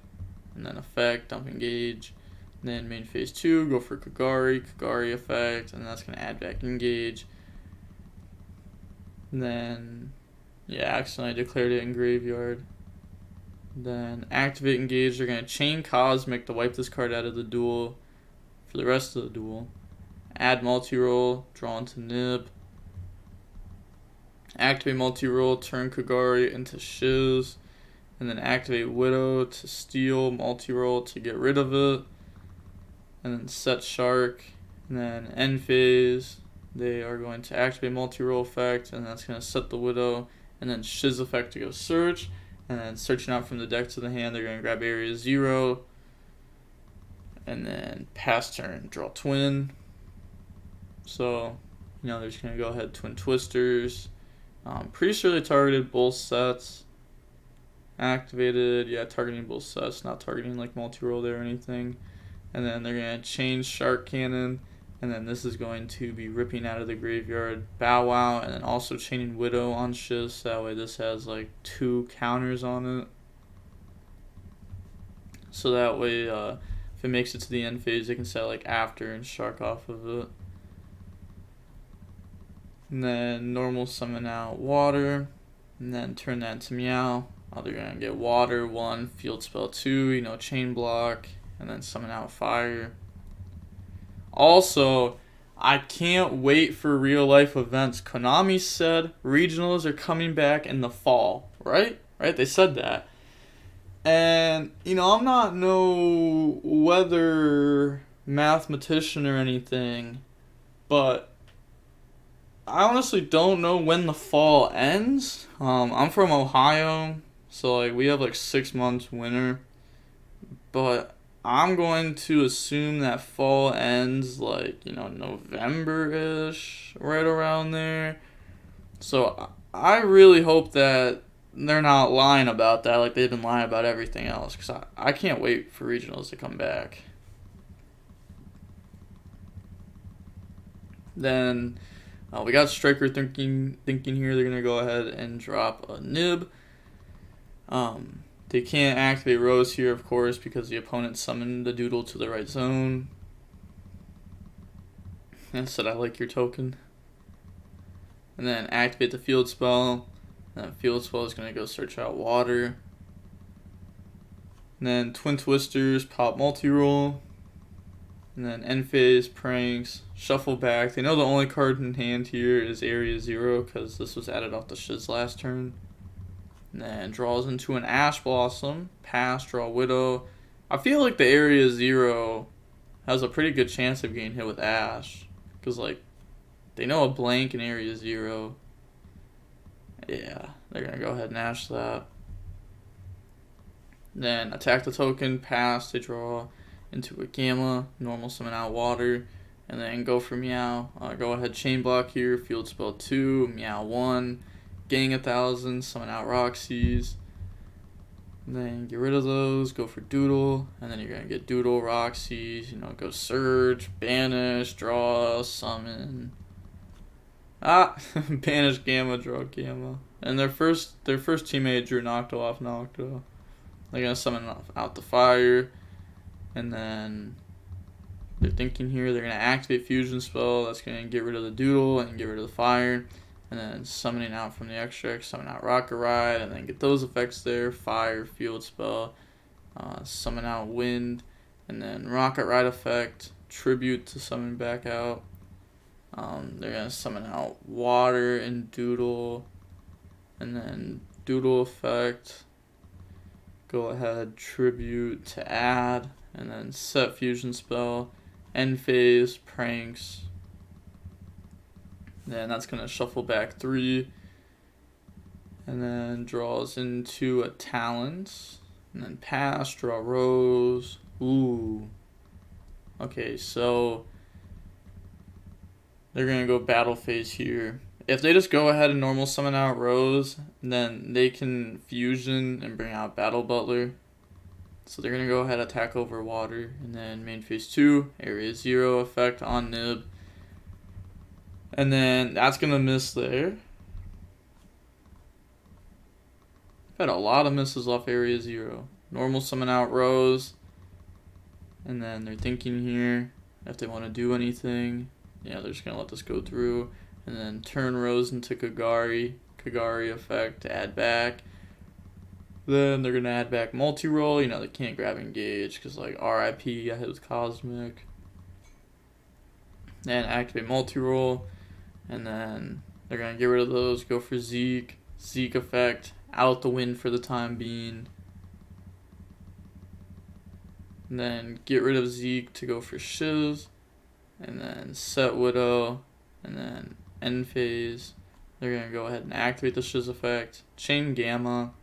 and then effect, dump engage. And then main phase 2, go for Kagari effect, and that's going to add back engage. And then, accidentally declared it in graveyard. Then activate engage, they're going to chain Cosmic to wipe this card out of the duel for the rest of the duel. Add multi-roll, draw into Nib. Activate multi-roll, turn Kagari into Shiz. And then activate Widow to steal multi-roll to get rid of it. And then set Shark. And then end phase, they are going to activate multi-roll effect, and that's going to set the Widow. And then Shiz effect to go search. And then searching out from the deck to the hand, they're going to grab area 0. And then pass turn, draw Twin. So, they're just going to go ahead, Twin Twisters. Pretty sure they targeted both sets. Activated, targeting both sets, not targeting like multi-roll there or anything. And then they're going to change Shark Cannon. And then this is going to be ripping out of the graveyard Bow Wow, and then also chaining Widow on Shiz. So that way this has like 2 counters on it. So that way if it makes it to the end phase, they can set like after and Shark off of it. And then normal summon out Water, and then turn that into Meow. They're going to get Water 1, Field Spell 2, chain block, and then summon out Fire. Also, I can't wait for real life events. Konami said regionals are coming back in the fall, right? They said that. And, I'm not no weather mathematician or anything, but I honestly don't know when the fall ends. I'm from Ohio, so like we have like 6 months winter, but I'm going to assume that fall ends like, November-ish, right around there. So I really hope that they're not lying about that like they've been lying about everything else, because I can't wait for regionals to come back. Then we got Striker thinking here. They're gonna go ahead and drop a Nib. They can't activate Rose here, of course, because the opponent summoned the Doodle to the right zone. And said, I like your token. And then activate the field spell. And then field spell is gonna go search out water. And then Twin Twisters, pop multi-roll. And then end phase, pranks, shuffle back. They know the only card in hand here is Area 0 because this was added off the Shiz last turn. And then draws into an Ash Blossom, pass, draw Widow. I feel like the Area 0 has a pretty good chance of getting hit with Ash. Because, like, they know a blank in Area 0. Yeah, they're going to go ahead and Ash that. Then attack the token, pass, they draw into a Gamma, normal summon out water, and then go for Meow. Go ahead, chain block here, field spell 2, Meow 1, gang 1,000, summon out Roxy's. And then get rid of those, go for Doodle, and then you're going to get Doodle, Roxy's, go Surge, Banish, draw, summon. Banish Gamma, draw Gamma. And their first teammate drew Nocto off Nocto. They're going to summon out the fire. And then they're thinking here, they're going to activate Fusion Spell. That's going to get rid of the Doodle and get rid of the fire. And then summoning out from the Estrex, summon out Rocket Ride. And then get those effects there. Fire, Field Spell, summon out Wind. And then Rocket Ride effect, Tribute to summon back out. They're going to summon out Water and Doodle. And then Doodle effect. Go ahead, Tribute to add. And then set Fusion Spell, end phase, pranks. Then that's going to shuffle back 3. And then draws into a Talent. And then pass, draw Rose. Ooh. Okay, so they're going to go battle phase here. If they just go ahead and normal summon out Rose, then they can fusion and bring out Battle Butler. So they're going to go ahead attack over water. And then main phase 2, Area 0 effect on Nib. And then that's going to miss there. I've had a lot of misses off Area 0. Normal summon out Rose. And then they're thinking here if they want to do anything. Yeah, they're just going to let this go through. And then turn Rose into Kagari. Kagari effect to add back. Then they're going to add back multi-roll. They can't grab engage because, like, RIP got hit with Cosmic. And activate multi-roll. And then they're going to get rid of those. Go for Zeke. Zeke effect. Out the win for the time being. And then get rid of Zeke to go for Shiz. And then set Widow. And then end phase. They're going to go ahead and activate the Shiz effect. Chain Gamma.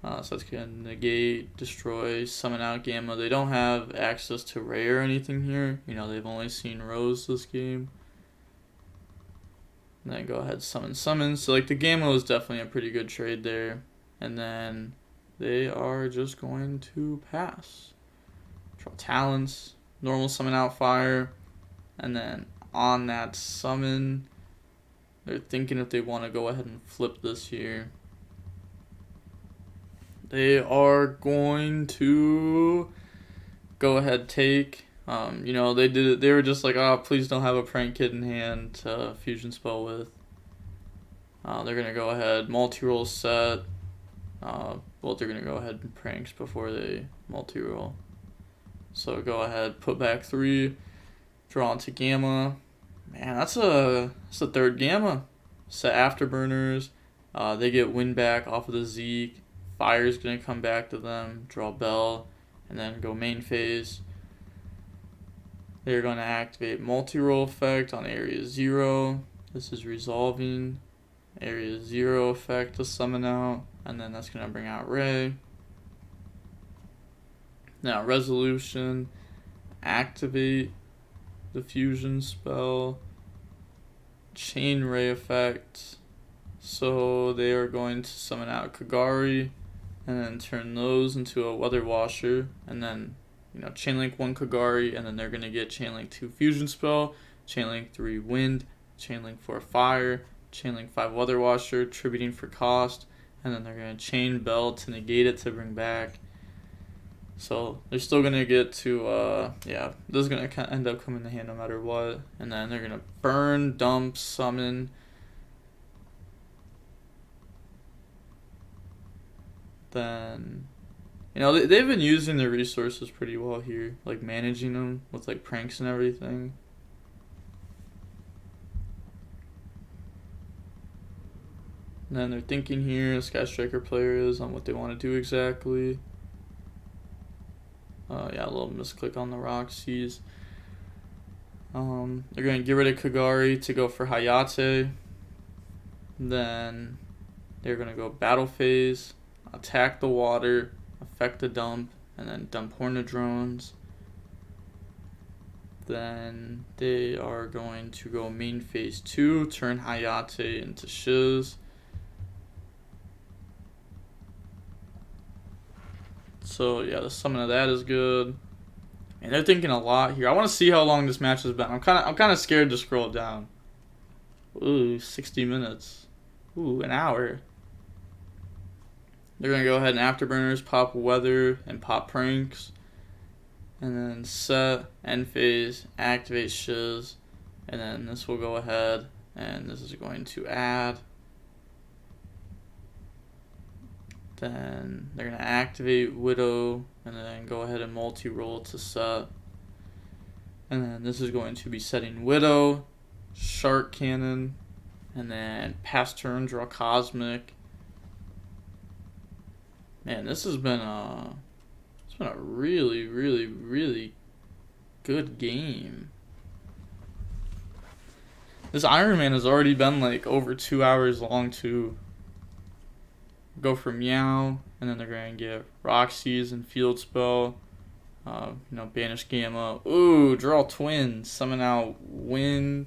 So that's going to negate, destroy, summon out Gamma. They don't have access to Ray or anything here. They've only seen Rose this game. And then go ahead, summon. So, like, the Gamma was definitely a pretty good trade there. And then they are just going to pass. Draw Talents, normal summon out Fire. And then on that summon, they're thinking if they want to go ahead and flip this here. They are going to go ahead, take. They did it. They were just like, please don't have a prank kid in hand to fusion spell with. They're gonna go ahead, multi-roll set. They're gonna go ahead and pranks before they multi-roll. So go ahead, put back 3, draw into Gamma. Man, that's a third Gamma. Set Afterburners. They get win back off of the Zeke. Fire's going to come back to them, draw Bell, and then go main phase. They're going to activate multi-roll effect on Area 0. This is resolving. Area 0 effect to summon out, and then that's going to bring out Ray. Now, resolution, activate the fusion spell, chain Ray effect. So they are going to summon out Kagari, and then turn those into a Weather Washer, and then Chainlink 1 Kagari, and then they're going to get Chainlink 2 Fusion Spell, chainlink 3 wind, chainlink 4 fire, chainlink 5 weather washer, tributing for cost, and then they're going to chain bell to negate it to bring back. So they're still going to get to, yeah, this is going to end up coming in hand no matter what. And then they're going to burn, dump, summon. Then, you know, they've been using their resources pretty well here, like managing them with like pranks and everything. And then they're thinking here, Sky Striker player is on what they want to do exactly. Yeah, a little misclick on the Roxy's. They're going to get rid of Kagari to go for Hayate. Then they're going to go battle phase, attack the water, affect the dump, and then dump Hornet drones. Then they are going to go main phase 2, turn Hayate into Shiz. So yeah, the summon of that is good. And they're thinking a lot here. I want to see how long this match has been. I'm kind of scared to scroll down. Ooh, 60 minutes. Ooh, an hour. They're gonna go ahead and afterburners, pop weather, and pop pranks. And then set, end phase, activate shiz. And then this will go ahead and this is going to add. Then they're going to activate Widow and then go ahead and multi-roll to set. And then this is going to be setting Widow, Shark Cannon, and then pass turn, draw Cosmic. Man, this has been a really, really, really good game. This IronMan has already been like over 2 hours long too. Go for Meow, and then they're going to get Roxy's and Field Spell. You know, banish Gamma. Ooh, draw Twin. Summon out Wind.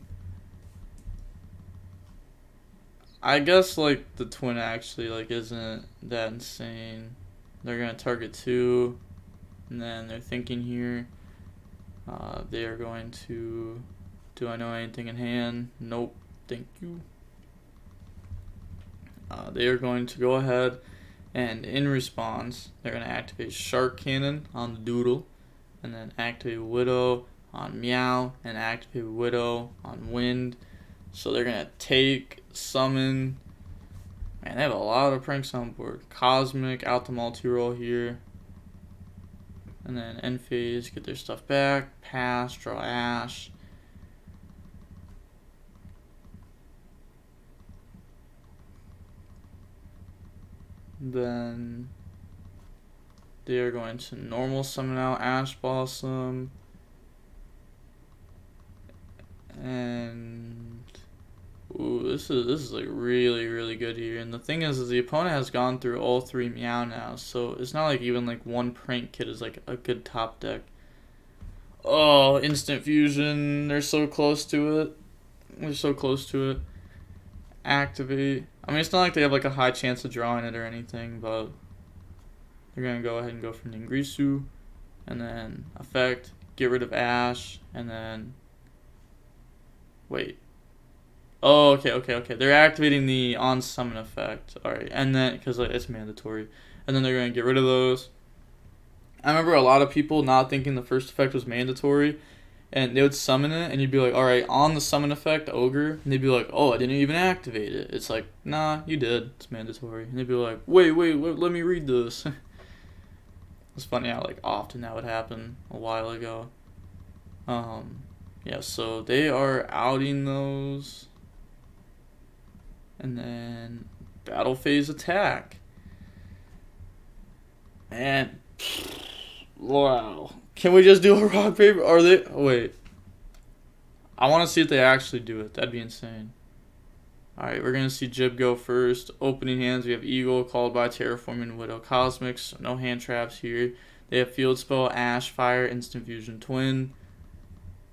I guess like the Twin actually like isn't that insane. They're going to target 2. And then they're thinking here. They are going to... Do I know anything in hand? Nope. Thank you. They are going to go ahead and in response, they're going to activate Shark Cannon on the Doodle, and then activate Widow on Meow, and activate Widow on Wind. So they're going to take, summon. Man, they have a lot of pranks on board. Cosmic, out the multi-roll here. And then end phase, get their stuff back. Pass, draw Ash. Then they are going to normal summon out Ash Blossom. And ooh, this is like really, really good here. And the thing is the opponent has gone through all 3 Meow now, so it's not like even like one prank kit is like a good top deck. Oh, instant fusion, they're so close to it. They're so close to it. Activate. I mean, it's not like they have like a high chance of drawing it or anything, but they're going to go ahead and go for Ningrisu, and then effect, get rid of Ash, and then wait. Oh, okay. They're activating the on summon effect. Alright, and then, because it's mandatory. And then they're going to get rid of those. I remember a lot of people not thinking the first effect was mandatory, and they would summon it, and you'd be like, alright, on the summon effect, Ogre, and they'd be like, oh, I didn't even activate it. It's like, nah, you did. It's mandatory. And they'd be like, wait, let me read this. It's funny how, like, often that would happen a while ago. Yeah, so they are outing those. And then, battle phase attack. And, wow. Can we just do a rock, paper? Are they... Oh, wait. I want to see if they actually do it. That'd be insane. Alright, we're going to see Jib go first. Opening hands, we have Eagle, called by Terraforming Widow Cosmics. So no hand traps here. They have Field Spell, Ash, Fire, Instant Fusion, Twin.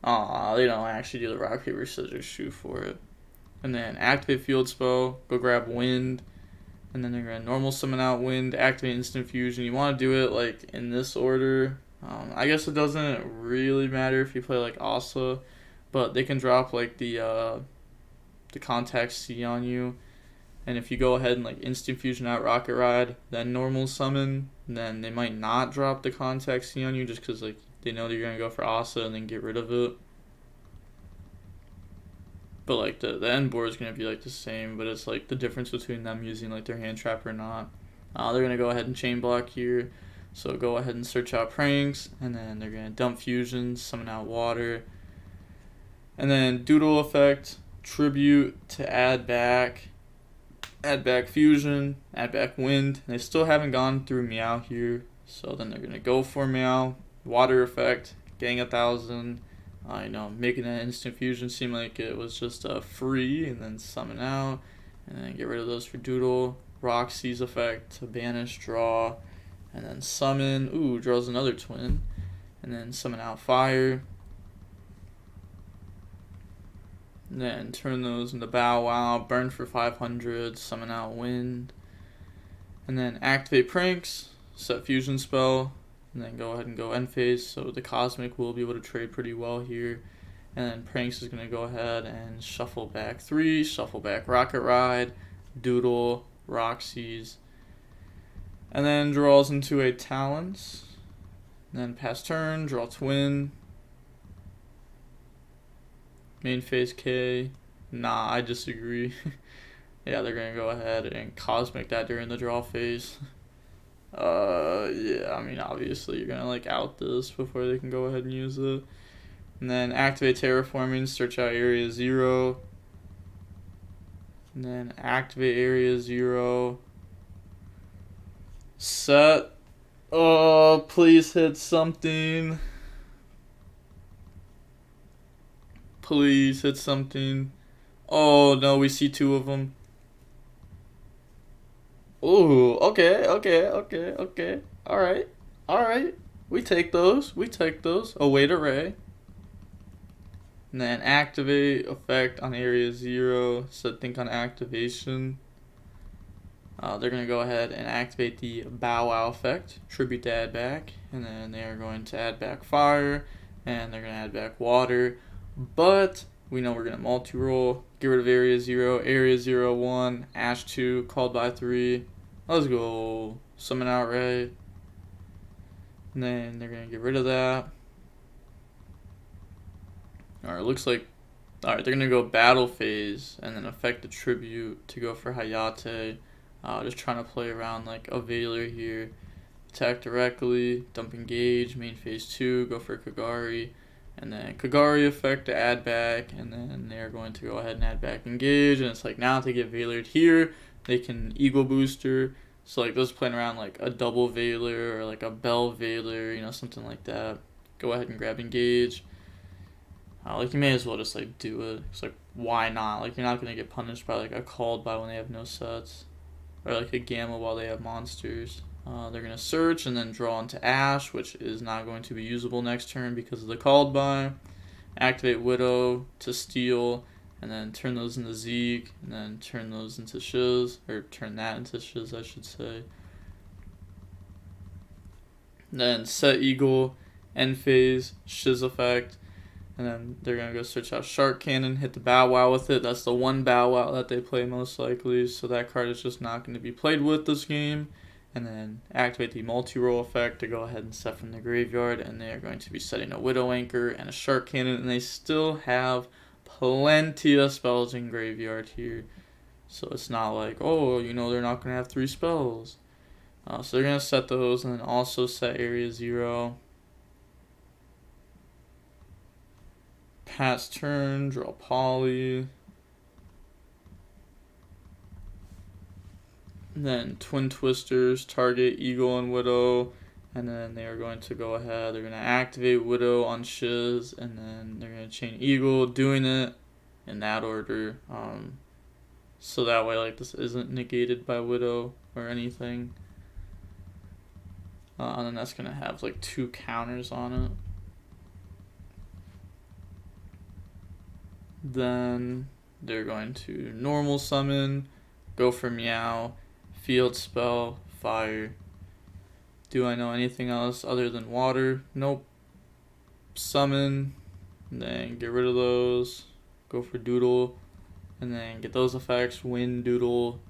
Aw, they don't actually do the rock, paper, scissors, shoot for it. And then activate Field Spell, go grab Wind. And then they're going to normal summon out Wind, activate Instant Fusion. You want to do it like in this order. I guess it doesn't really matter if you play like Asa, but they can drop like the contact C on you. And if you go ahead and like instant fusion out Rocket Ride, then normal summon, then they might not drop the contact C on you just because like they know that you're gonna go for Asa and then get rid of it. But like the end board is gonna be like the same, but it's like the difference between them using like their hand trap or not. They're gonna go ahead and chain block here, so go ahead and search out pranks, and then they're gonna dump fusion, summon out water, and then doodle effect, tribute to add back fusion, add back wind. And they still haven't gone through meow here, so then they're gonna go for meow, water effect, gang 1,000. Making that instant fusion seem like it was just free, and then summon out, and then get rid of those for doodle. Roxy's effect to banish, draw, and then summon. Ooh, draws another twin, and then summon out fire. And then turn those into Bow Wow, burn for 500, summon out wind, and then activate pranks, set fusion spell, and then go ahead and go end phase. So the Cosmic will be able to trade pretty well here. And then Pranks is going to go ahead and shuffle back 3, shuffle back Rocket Ride, Doodle, Roxy's, and then draws into a Talons. And then pass turn, draw Twin, main phase K. Nah, I disagree. Yeah, they're going to go ahead and Cosmic that during the draw phase. Yeah, I mean, obviously you're gonna like out this before they can go ahead and use it. And then activate terraforming, search out area 0. And then activate area 0. Set. Oh, please hit something. Please hit something. Oh no, we see 2 of them. Ooh, okay. Alright. We take those. Await array. And then activate effect on area 0. So think on activation. They're going to go ahead and activate the Bow Wow effect. Tribute to add back. And then they are going to add back fire. And they're going to add back water. But we know we're going to multi-roll. Get rid of area 0. Area 0, 1. Ash 2. Called by 3. Let's go. Summon out Ray. And then they're going to get rid of that. Alright, looks like... Alright, they're going to go battle phase and then affect the tribute to go for Hayate. Just trying to play around like a Veiler here. Attack directly, dump engage, main phase 2, go for Kagari. And then Kagari effect to add back, and then they're going to go ahead and add back engage. And it's like now to get Veilered here, they can Eagle Booster. So like this is playing around like a double Veiler or like a Bell Veiler, something like that. Go ahead and grab engage. Like you may as well just like do it. It's like why not? Like you're not gonna get punished by like a called by when they have no sets, or like a gamma while they have monsters. They're gonna search and then draw into Ash, which is not going to be usable next turn because of the called by. Activate Widow to steal, and then turn those into Zeke, and then turn those into Shiz, or turn that into Shiz, I should say. Then set Eagle, end phase, Shiz effect, and then they're gonna go search out Shark Cannon, hit the Bow Wow with it. That's the one Bow Wow that they play most likely, so that card is just not going to be played with this game. And then activate the multi-roll effect to go ahead and set from the graveyard, and they are going to be setting a Widow Anchor and a Shark Cannon, and they still have plenty of spells in graveyard here. So it's not like, oh, they're not going to have 3 spells. So they're going to set those, and then also set area 0. Pass turn, draw Poly. Then Twin Twisters, target Eagle and Widow, and then they are going to go ahead, they're going to activate Widow on Shiz, and then they're going to chain Eagle, doing it in that order, so that way like this isn't negated by Widow or anything. And then that's going to have like 2 counters on it. Then they're going to normal summon, go for Meow, field spell, fire. Do I know anything else other than water? Nope. Summon, and then get rid of those, go for Doodle, and then get those effects, Wind, Doodle,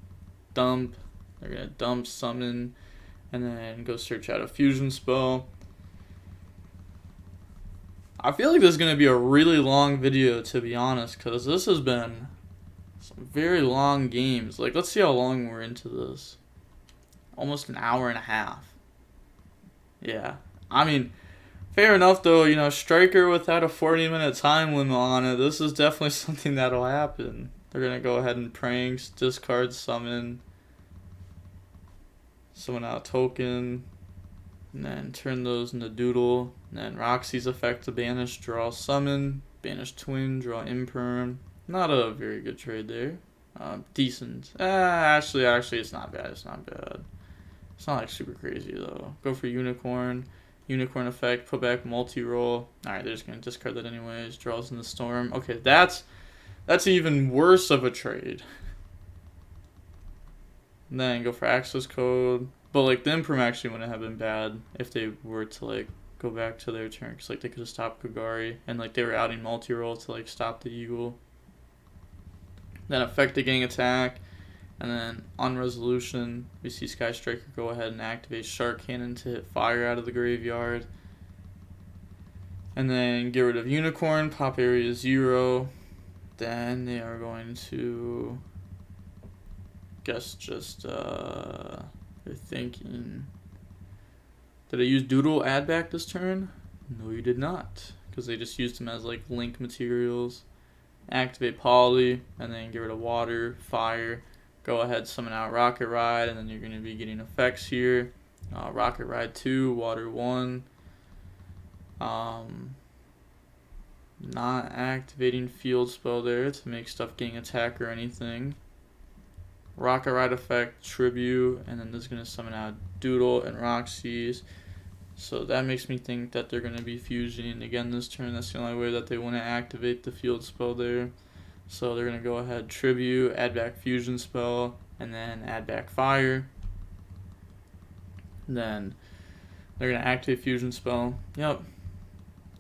Dump. They're going to dump, summon, and then go search out a fusion spell. I feel like this is going to be a really long video, to be honest, because this has been some very long games. Like, let's see how long we're into this. Almost an hour and a half. Yeah. I mean, fair enough, though. You know, Striker without a 40-minute time limit on it, this is definitely something that'll happen. They're going to go ahead and pranks, discard, summon out token, and then turn those into Doodle, and then Roxy's effect to banish, draw, summon, banish twin, draw imperm. Not a very good trade there. Decent. Actually, it's not bad. It's not bad. It's not like super crazy though. Go for Unicorn. Unicorn effect, put back multi-roll. Alright, they're just gonna discard that anyways. Draws in the storm. Okay, that's even worse of a trade. And then go for access code. But like the imperm actually wouldn't have been bad if they were to like go back to their turn, because like they could have stopped Kagari, and like they were outing multi-roll to like stop the Eagle. Then effect the gang attack, and then on resolution we see Sky Striker go ahead and activate Shark Cannon to hit fire out of the graveyard. And then get rid of Unicorn, pop area 0. Then they are going to guess just they're thinking, did I use Doodle add back this turn? No, you did not, because they just used them as like link materials. Activate Poly, and then get rid of water, fire. Go ahead, summon out Rocket Ride, and then you're going to be getting effects here. Rocket Ride 2, Water 1. Not activating Field Spell there to make stuff gang attack or anything. Rocket Ride effect, Tribute, and then this is going to summon out Doodle and Roxy's. So that makes me think that they're going to be fusioning again this turn. That's the only way that they want to activate the field spell there. So they're going to go ahead, Tribute, add back fusion spell, and then add back fire. And then they're going to activate fusion spell. Yep.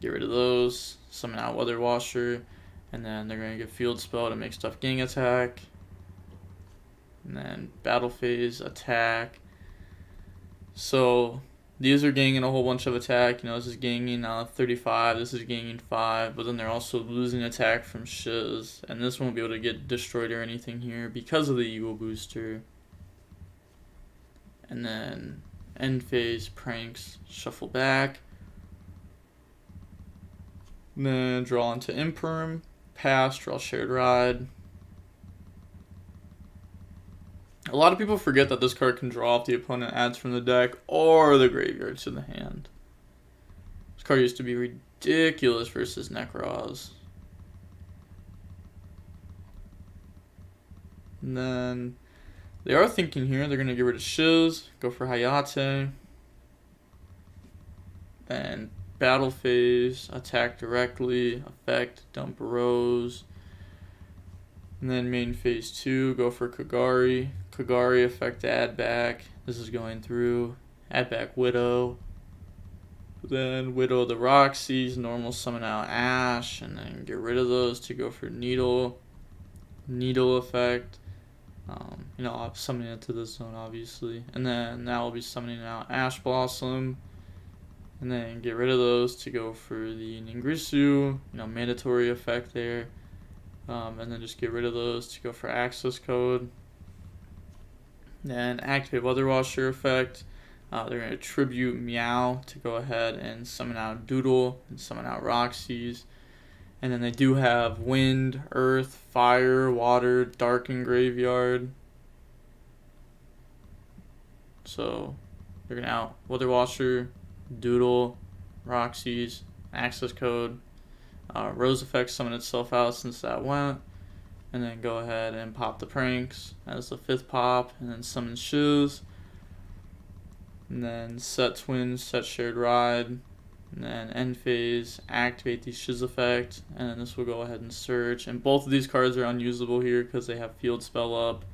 Get rid of those. Summon out Weather Washer. And then they're going to get field spell to make stuff gang attack. And then battle phase, attack. So these are ganging a whole bunch of attack. You know, this is ganging 35, this is ganging 5, but then they're also losing attack from Shiz. And this won't be able to get destroyed or anything here because of the Eagle booster. And then end phase, pranks, shuffle back. And then draw into Imperm, pass, draw shared ride. A lot of people forget that this card can draw if the opponent adds from the deck or the graveyard to the hand. This card used to be ridiculous versus Necros. And then they are thinking here, they're going to get rid of Shiz, go for Hayate. Then battle phase, attack directly, effect, dump Rose. And then main phase 2, go for Kagari. Kagari effect add back. This is going through. Add back Widow. Then Widow the Roxy's, normal summon out Ash, and then get rid of those to go for Needle. Needle effect. You know, I'll summon it to this zone obviously. And then now we'll be summoning out Ash Blossom. And then get rid of those to go for the Ningrisu. You know, mandatory effect there. And then just get rid of those to go for access code. Then activate Weather Washer effect. They're going to tribute Meow to go ahead and summon out Doodle and summon out Roxy's. And then they do have Wind, Earth, Fire, Water, Darken Graveyard. So they're going to out Weather Washer, Doodle, Roxy's, access code. Rose effect summon itself out since that went. And then go ahead and pop the pranks as the 5th pop. And then summon Shoes. And then set Twins, set Shared Ride. And then end phase, activate the Shiz effect. And then this will go ahead and search. And both of these cards are unusable here because they have field spell up.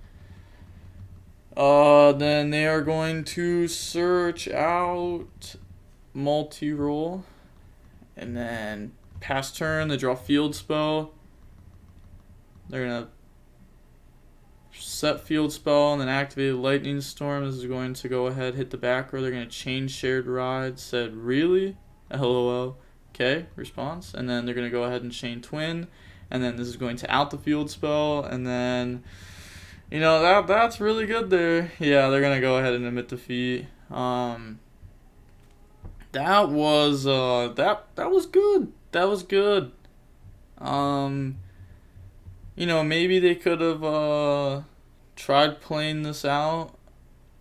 Then they are going to search out multi-roll. And then pass turn, they draw field spell. They're gonna set field spell and then activate lightning storm. This is going to go ahead, hit the back row. They're gonna chain shared ride. Said really? LOL. Okay, response. And then they're gonna go ahead and chain twin. And then this is going to out the field spell. And then, you know, that's really good there. Yeah, they're gonna go ahead and emit defeat. That was good. That was good. You know, maybe they could have tried playing this out.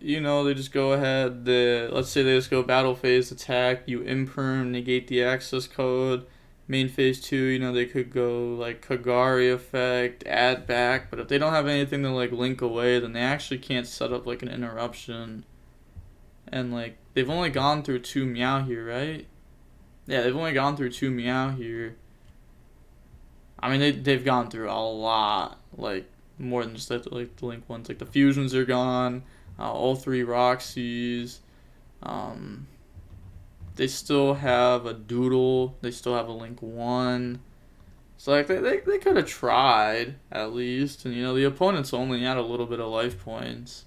You know, they just go ahead. Let's say they just go battle phase attack. You imperm, negate the access code. Main phase 2, you know, they could go like Kagari effect, add back. But if they don't have anything to like link away, then they actually can't set up like an interruption. And like they've only gone through 2 meow here, right? Yeah, they've only gone through 2 meow here. I mean, they've gone through a lot, like more than just like the link ones. Like the fusions are gone, all 3 Roxys. They still have a Doodle. They still have a Link 1. So like they could have tried at least, and you know the opponent's only had a little bit of life points.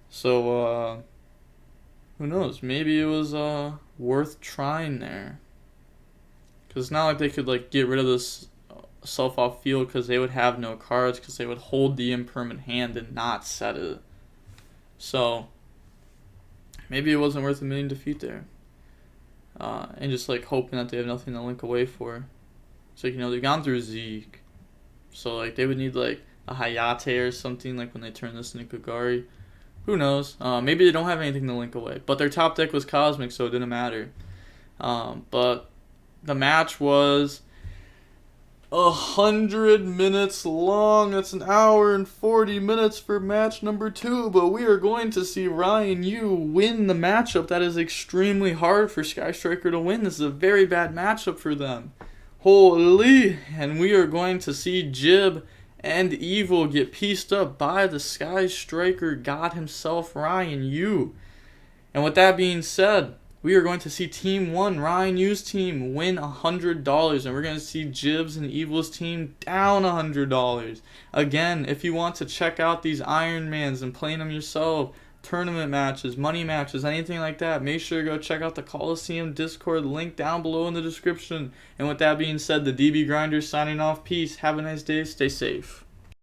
So who knows? Maybe it was worth trying there. Because it's not like they could like get rid of this self off field because they would have no cards because they would hold the impermanent hand and not set it. So maybe it wasn't worth a million defeat there. And just like hoping that they have nothing to link away for. So like, you know, they've gone through Zeke. So like they would need like a Hayate or something like when they turn this into Kagari. Who knows? Maybe they don't have anything to link away. But their top deck was Cosmic, so it didn't matter. But the match was 100 minutes long. That's an hour and 40 minutes for match number 2. But we are going to see Ryan Yu win the matchup that is extremely hard for Sky Striker to win. This is a very bad matchup for them. Holy! And we are going to see Jib and Evil get pieced up by the Sky Striker god himself, Ryan Yu. And with that being said, we are going to see Team 1, Ryan Yu's team, win $100. And we're going to see Jib's and Evil's team down $100. Again, if you want to check out these IronMans and play them yourself, tournament matches, money matches, anything like that, make sure to go check out the Coliseum Discord link down below in the description. And with that being said, the DB Grinder signing off. Peace. Have a nice day. Stay safe.